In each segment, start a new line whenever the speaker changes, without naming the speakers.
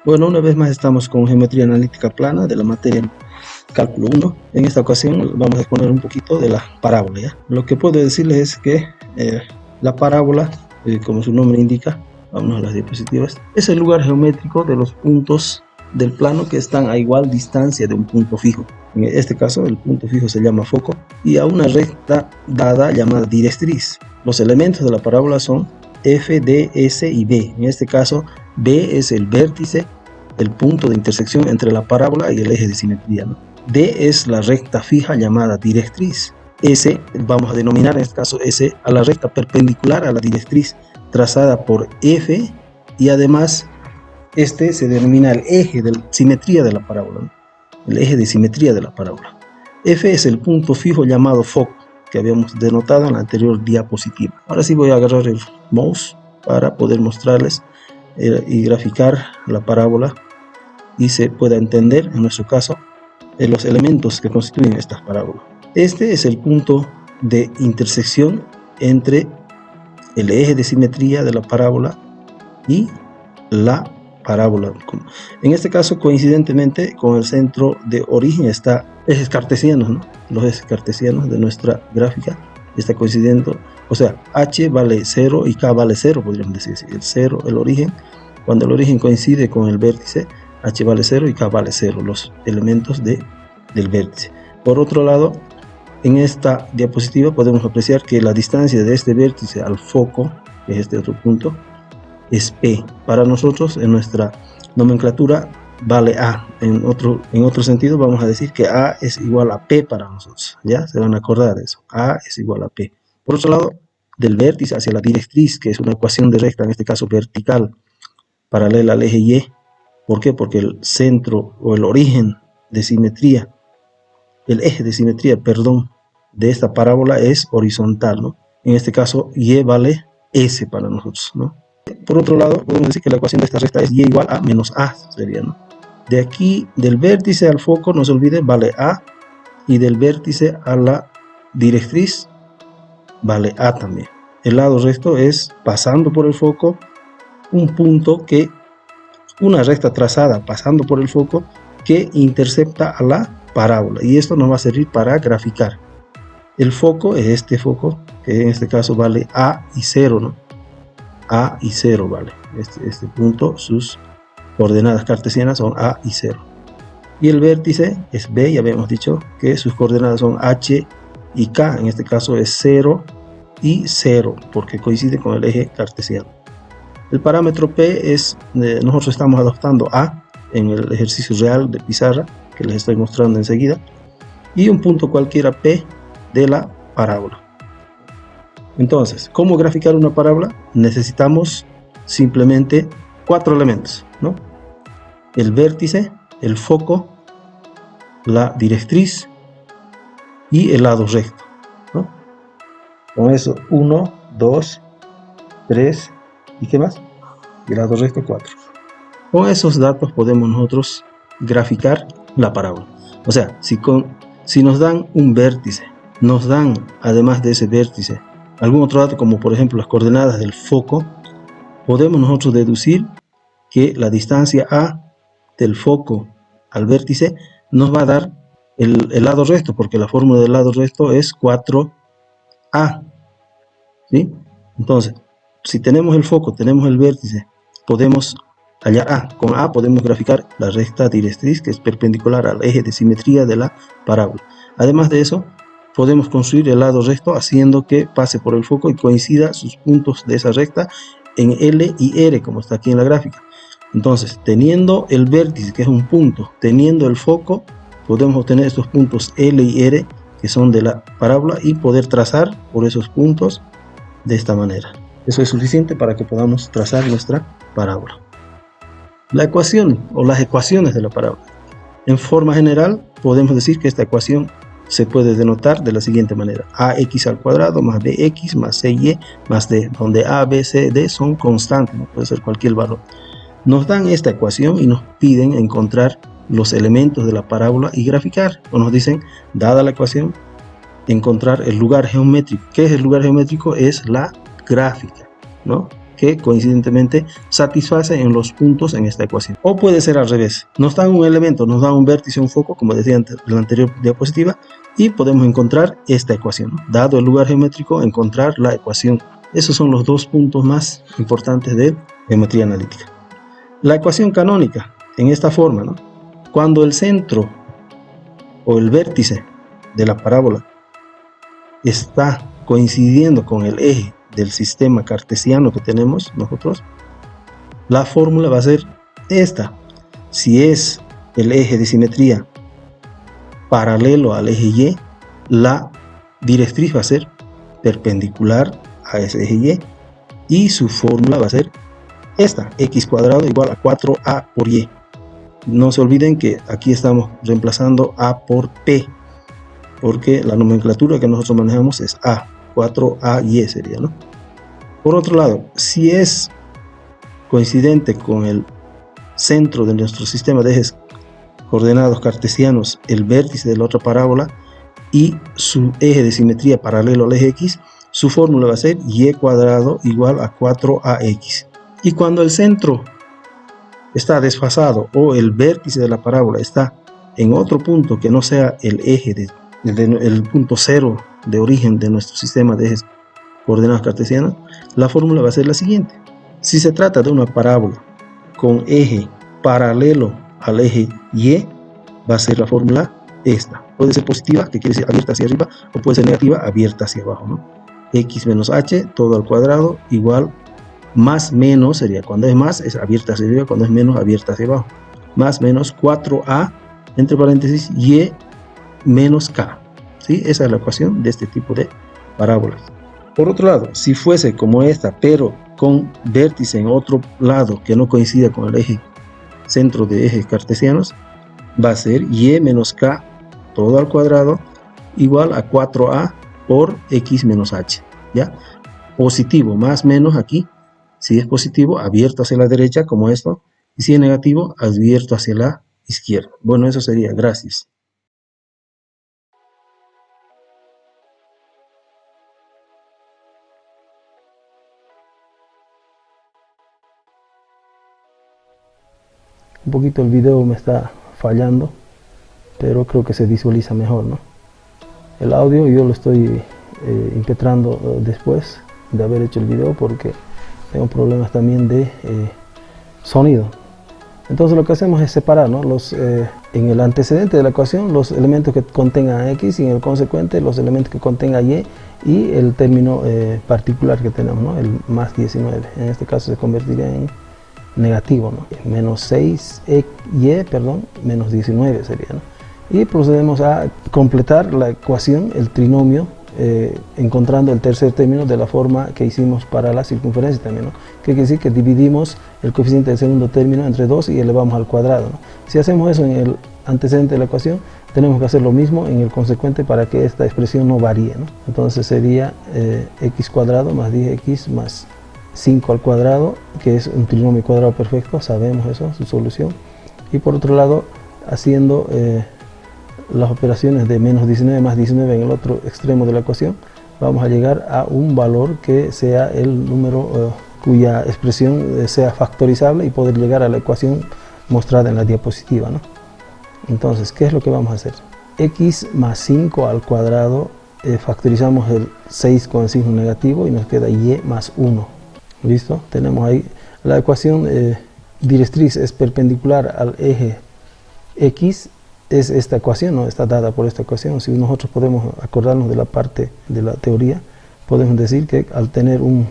Bueno, una vez más estamos con geometría analítica plana de la materia cálculo 1. En esta ocasión vamos a exponer un poquito de la parábola, ¿ya? Lo que puedo decirles es que la parábola, como su nombre indica, vamos a las diapositivas, es el lugar geométrico de los puntos del plano que están a igual distancia de un punto fijo. En este caso el punto fijo se llama foco y a una recta dada llamada directriz. Los elementos de la parábola son F, D, S y B. En este caso B es el vértice, el punto de intersección entre la parábola y el eje de simetría, ¿no? D es la recta fija llamada directriz. S, vamos a denominar en este caso S a la recta perpendicular a la directriz trazada por F, y además este se denomina el eje de simetría de la parábola, ¿no? El eje de simetría de la parábola. F es el punto fijo llamado foco, que habíamos denotado en la anterior diapositiva. Ahora sí voy a agarrar el mouse para poder mostrarles y graficar la parábola y se pueda entender, en nuestro caso, los elementos que constituyen estas parábolas. Este es el punto de intersección entre el eje de simetría de la parábola y la parábola. En este caso, coincidentemente con el centro de origen está ejes cartesianos, ¿no? Los ejes cartesianos de nuestra gráfica está coincidiendo, o sea, H vale 0 y K vale 0, podríamos decir. El 0, el origen, cuando el origen coincide con el vértice, H vale 0 y K vale 0, los elementos del vértice. Por otro lado, en esta diapositiva podemos apreciar que la distancia de este vértice al foco, que es este otro punto, es P. Para nosotros, en nuestra nomenclatura, vale A. En otro sentido, vamos a decir que A es igual a P para nosotros. ¿Ya? Se van a acordar de eso. A es igual a P. Por otro lado, del vértice hacia la directriz, que es una ecuación de recta, en este caso vertical, paralela al eje Y. ¿Por qué? Porque el centro o el origen de simetría, el eje de simetría, perdón, de esta parábola es horizontal, ¿no? En este caso, Y vale S para nosotros, ¿no? Por otro lado, podemos decir que la ecuación de esta recta es Y igual a menos A, sería, ¿no? De aquí, del vértice al foco, no se olvide, vale A, y del vértice a la directriz, vale A también. El lado recto es, pasando por el foco, un punto que, una recta trazada pasando por el foco que intercepta a la parábola, y esto nos va a servir para graficar. El foco es este foco, que en este caso vale A y 0, ¿no? A y 0 vale. Este punto, sus coordenadas cartesianas son A y 0. Y el vértice es B, ya habíamos dicho que sus coordenadas son H y K, en este caso es 0 y 0, porque coincide con el eje cartesiano. El parámetro P es, nosotros estamos adoptando A en el ejercicio real de pizarra, que les estoy mostrando enseguida, y un punto cualquiera P de la parábola. Entonces, ¿cómo graficar una parábola? Necesitamos simplemente 4 elementos, ¿no? El vértice, el foco, la directriz y el lado recto, ¿no? Con eso, 1, 2, 3, ¿y qué más? Y el lado recto, 4. Con esos datos podemos nosotros graficar la parábola. O sea, si nos dan un vértice, nos dan, además de ese vértice, algún otro dato, como por ejemplo las coordenadas del foco, podemos nosotros deducir que la distancia A del foco al vértice nos va a dar el lado recto, porque la fórmula del lado recto es 4A, ¿sí? Entonces, si tenemos el foco, tenemos el vértice, podemos hallar A. Con A podemos graficar la recta directriz, que es perpendicular al eje de simetría de la parábola. Además de eso, podemos construir el lado recto haciendo que pase por el foco y coincida sus puntos de esa recta en L y R, como está aquí en la gráfica. Entonces, teniendo el vértice, que es un punto, teniendo el foco, podemos obtener estos puntos L y R, que son de la parábola, y poder trazar por esos puntos de esta manera. Eso es suficiente para que podamos trazar nuestra parábola. La ecuación o las ecuaciones de la parábola. En forma general, podemos decir que esta ecuación se puede denotar de la siguiente manera: ax al cuadrado más bx más cy más d, donde a, b, c, d son constantes, no puede ser cualquier valor. Nos dan esta ecuación y nos piden encontrar los elementos de la parábola y graficar, o nos dicen, dada la ecuación, encontrar el lugar geométrico. ¿Qué es el lugar geométrico? Es la gráfica, ¿no? que coincidentemente satisface en los puntos en esta ecuación. O puede ser al revés, nos dan un elemento, nos dan un vértice, un foco, como decía antes en la anterior diapositiva, y podemos encontrar esta ecuación, ¿no? Dado el lugar geométrico, encontrar la ecuación. Esos son los dos puntos más importantes de geometría analítica. La ecuación canónica, en esta forma, ¿no? Cuando el centro o el vértice de la parábola está coincidiendo con el eje del sistema cartesiano que tenemos nosotros, la fórmula va a ser esta. Si es el eje de simetría paralelo al eje Y, la directriz va a ser perpendicular a ese eje y su fórmula va a ser esta: x cuadrado igual a 4a por y. No se olviden que aquí estamos reemplazando a por p, porque la nomenclatura que nosotros manejamos es a, 4ay sería, ¿no? Por otro lado, si es coincidente con el centro de nuestro sistema de ejes coordenados cartesianos, el vértice de la otra parábola, y su eje de simetría paralelo al eje x, su fórmula va a ser y cuadrado igual a 4ax. Y cuando el centro está desfasado o el vértice de la parábola está en otro punto que no sea el eje el punto cero de origen de nuestro sistema de ejes coordenados cartesianos, la fórmula va a ser la siguiente. Si se trata de una parábola con eje paralelo al eje Y, va a ser la fórmula esta. Puede ser positiva, que quiere decir abierta hacia arriba, o puede ser negativa, abierta hacia abajo, ¿no? X menos h todo al cuadrado igual, más menos sería, cuando es más es abierta hacia arriba, cuando es menos abierta hacia abajo, más menos 4a entre paréntesis y menos k, ¿sí? Esa es la ecuación de este tipo de parábolas. Por otro lado, si fuese como esta, pero con vértice en otro lado que no coincida con el eje centro de ejes cartesianos, va a ser y menos k todo al cuadrado igual a 4a por x menos h, ¿ya? Positivo más menos aquí, si es positivo, abierto hacia la derecha como esto, y si es negativo, abierto hacia la izquierda. Bueno, eso sería. Gracias. Un poquito el video me está fallando, pero creo que se visualiza mejor, ¿no? El audio yo lo estoy impetrando después de haber hecho el video, porque tengo problemas también de sonido. Entonces lo que hacemos es separar, ¿no? En el antecedente de la ecuación los elementos que contengan x, y en el consecuente los elementos que contengan y el término particular que tenemos, ¿no? El más 19. En este caso se convertiría en negativo, ¿no? Menos 6y, menos 19 sería, ¿no? Y procedemos a completar la ecuación, el trinomio, encontrando el tercer término de la forma que hicimos para la circunferencia también, ¿no? Que quiere decir que dividimos el coeficiente del segundo término entre 2 y elevamos al cuadrado, ¿no? Si hacemos eso en el antecedente de la ecuación, tenemos que hacer lo mismo en el consecuente para que esta expresión no varíe, ¿no? Entonces sería x cuadrado más 10x más 5 al cuadrado, que es un trinomio cuadrado perfecto, sabemos eso, su solución. Y por otro lado, haciendo las operaciones de menos 19 más 19 en el otro extremo de la ecuación, vamos a llegar a un valor que sea el número cuya expresión sea factorizable y poder llegar a la ecuación mostrada en la diapositiva, ¿no? Entonces, ¿qué es lo que vamos a hacer? X más 5 al cuadrado, factorizamos el 6 con el signo negativo y nos queda y más 1. ¿Listo? Tenemos ahí la ecuación directriz es perpendicular al eje X, es esta ecuación, ¿no? Está dada por esta ecuación. Si nosotros podemos acordarnos de la parte de la teoría, podemos decir que al tener un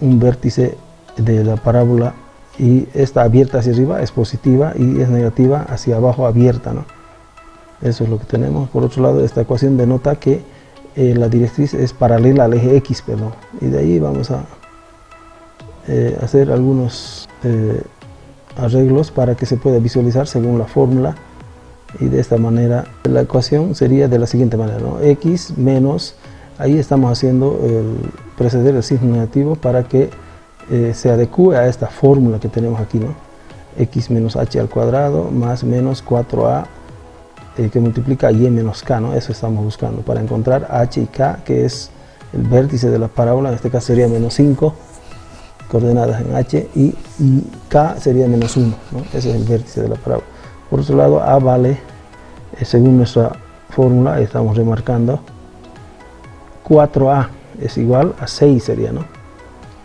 vértice de la parábola y está abierta hacia arriba es positiva y es negativa hacia abajo abierta, ¿no? Eso es lo que tenemos. Por otro lado, esta ecuación denota que la directriz es paralela al eje X, perdón. Y de ahí vamos a hacer algunos arreglos para que se pueda visualizar según la fórmula, y de esta manera la ecuación sería de la siguiente manera, ¿no? X menos, ahí estamos haciendo preceder el signo negativo para que se adecue a esta fórmula que tenemos aquí, ¿no? X menos h al cuadrado más menos 4a que multiplica y menos k, ¿no? Eso estamos buscando para encontrar h y k, que es el vértice de la parábola. En este caso sería menos 5 coordenadas en H y K sería -1, ¿no? Ese es el vértice de la parábola. Por otro lado, A vale, según nuestra fórmula, estamos remarcando, 4A es igual a 6 sería, ¿no?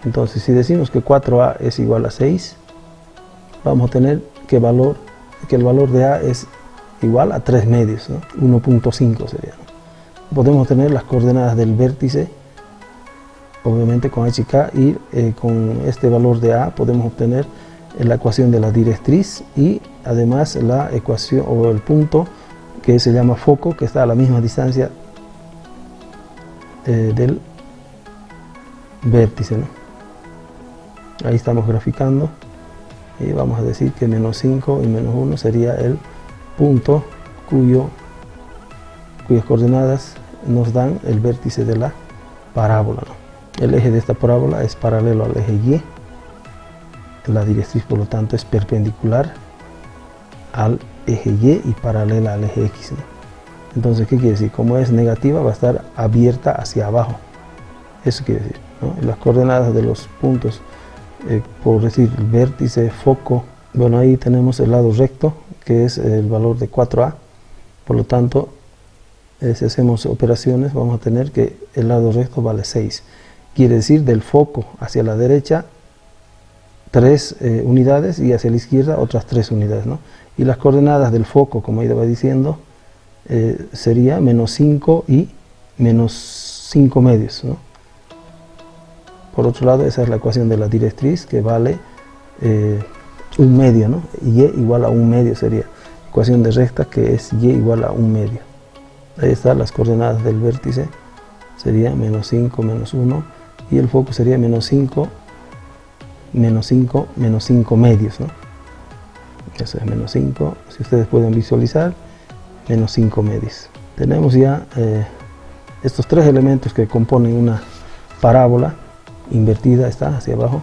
Entonces, si decimos que 4A es igual a 6, vamos a tener que el valor de A es igual a 3 medios, ¿no? 1.5 sería, ¿no? Podemos tener las coordenadas del vértice, obviamente con H y K, y con este valor de A podemos obtener la ecuación de la directriz y además la ecuación o el punto que se llama foco, que está a la misma distancia del vértice, ¿no? Ahí estamos graficando y vamos a decir que -5 y -1 sería el punto cuyas coordenadas nos dan el vértice de la parábola, ¿no? El eje de esta parábola es paralelo al eje Y, la directriz por lo tanto es perpendicular al eje Y y paralela al eje X, ¿no? Entonces, ¿qué quiere decir? Como es negativa, va a estar abierta hacia abajo. Eso quiere decir, ¿no? Las coordenadas de los puntos, por decir, vértice, foco, bueno, ahí tenemos el lado recto, que es el valor de 4A. Por lo tanto, si hacemos operaciones, vamos a tener que el lado recto vale 6. Quiere decir, del foco hacia la derecha, 3 unidades, y hacia la izquierda otras 3 unidades, ¿no? Y las coordenadas del foco, como ahí va diciendo, sería -5 y -5 medios, ¿no? Por otro lado, esa es la ecuación de la directriz, que vale 1 medio, ¿no? Y igual a 1 medio sería ecuación de recta, que es y igual a 1 medio. Ahí están las coordenadas del vértice, sería -5, -1, y el foco sería -5, -5, -5 medios, ¿no? Eso es -5, si ustedes pueden visualizar, -5 medios. Tenemos ya estos 3 elementos que componen una parábola invertida, está hacia abajo,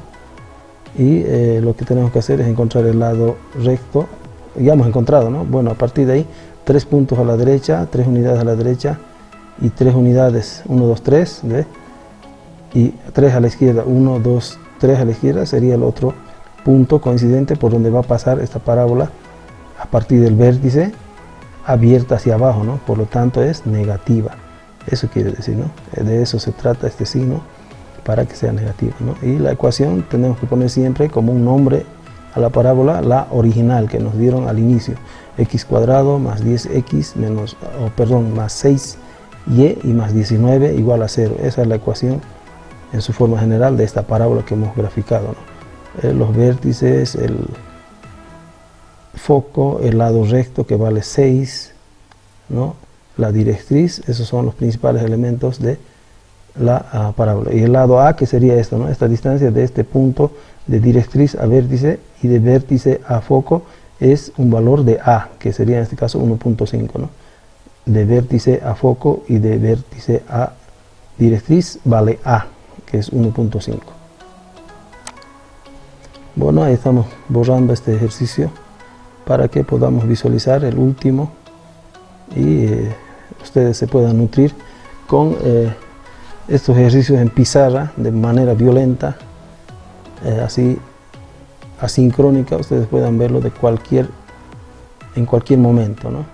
y lo que tenemos que hacer es encontrar el lado recto. Ya hemos encontrado, ¿no? Bueno, a partir de ahí, 3 puntos a la derecha, 3 unidades a la derecha y 3 unidades, 1, 2, 3, ¿ve? Y 3 a la izquierda, 1, 2, 3 a la izquierda sería el otro punto coincidente por donde va a pasar esta parábola a partir del vértice, abierta hacia abajo, ¿no? Por lo tanto es negativa. Eso quiere decir, ¿no? De eso se trata este signo, para que sea negativa, ¿no? Y la ecuación tenemos que poner siempre como un nombre a la parábola, la original que nos dieron al inicio: x cuadrado más 10x más 6y y más 19 igual a 0. Esa es la ecuación en su forma general de esta parábola que hemos graficado, ¿no? Los vértices, el foco, el lado recto que vale 6, ¿no? La directriz, esos son los principales elementos de la parábola. Y el lado A, que sería esto, ¿no? Esta distancia de este punto de directriz a vértice y de vértice a foco es un valor de A, que sería en este caso 1.5, ¿no? De vértice a foco y de vértice a directriz vale A, que es 1.5. Bueno, ahí estamos borrando este ejercicio para que podamos visualizar el último y ustedes se puedan nutrir con estos ejercicios en pizarra de manera violenta, así asincrónica. Ustedes puedan verlo en cualquier momento, ¿no?